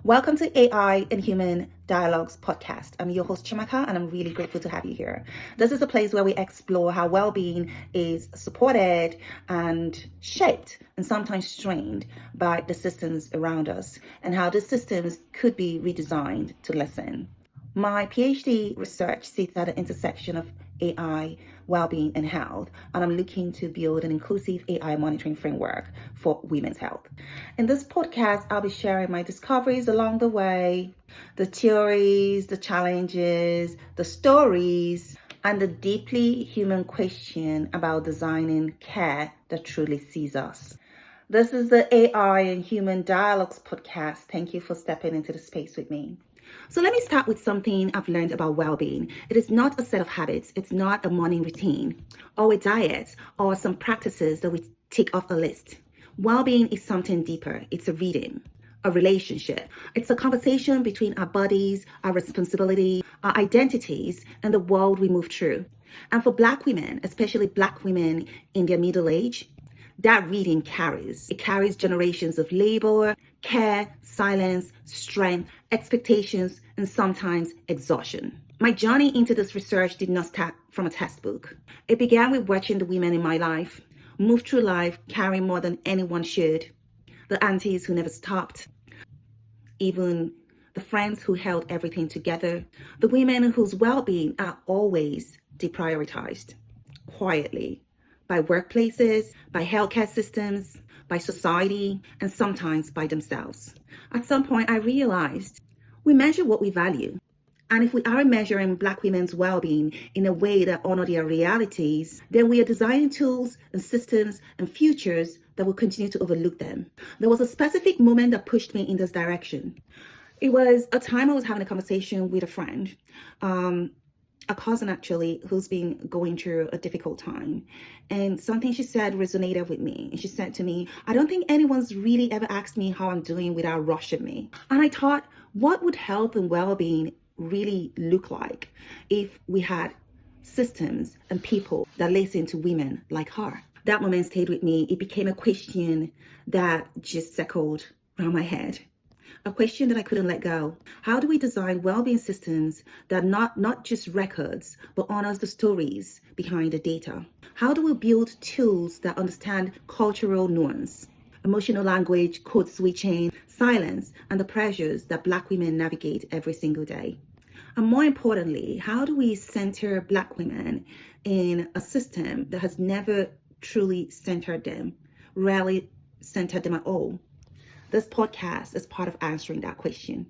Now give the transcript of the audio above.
Welcome to AI and Human Dialogues podcast. I'm your host, Chiamaka, and I'm really grateful to have you here. This is a place where we explore how well-being is supported and shaped and sometimes strained by the systems around us and how the systems could be redesigned to listen. My PhD research sits at the intersection of AI, well-being, and health, and I'm looking to build an inclusive AI monitoring framework for women's health. In this podcast, I'll be sharing my discoveries along the way, the theories, the challenges, the stories, and the deeply human question about designing care that truly sees us. This is the AI and Human Dialogues podcast. Thank you for stepping into the space with me. So let me start with something I've learned about well-being. It is not a set of habits. It's not a morning routine or a diet or some practices that we tick off a list. Well-being is something deeper. It's a rhythm, a relationship. It's a conversation between our bodies, our responsibility, our identities, and the world we move through. And for Black women, especially Black women in their middle age, that reading carries. It carries generations of labor, care, silence, strength, expectations, and sometimes exhaustion. My journey into this research did not start from a textbook. It began with watching the women in my life move through life carrying more than anyone should. The aunties who never stopped, even the friends who held everything together, the women whose well-being are always deprioritized, quietly, by workplaces, by healthcare systems, by society, and sometimes by themselves. At some point, I realized we measure what we value. And if we aren't measuring Black women's well-being in a way that honor their realities, then we are designing tools and systems and futures that will continue to overlook them. There was a specific moment that pushed me in this direction. It was a time I was having a conversation with a friend, a cousin actually, who's been going through a difficult time. And something she said resonated with me. And she said to me, I don't think anyone's really ever asked me how I'm doing without rushing me. And I thought, what would health and well-being really look like if we had systems and people that listen to women like her? That moment stayed with me. It became a question that just circled around my head. A question that I couldn't let go. How do we design well-being systems that not just records, but honors the stories behind the data? How do we build tools that understand cultural nuance, emotional language, code switching, silence, and the pressures that Black women navigate every single day? And more importantly, how do we center Black women in a system that has never truly centered them, rarely centered them at all? This podcast is part of answering that question.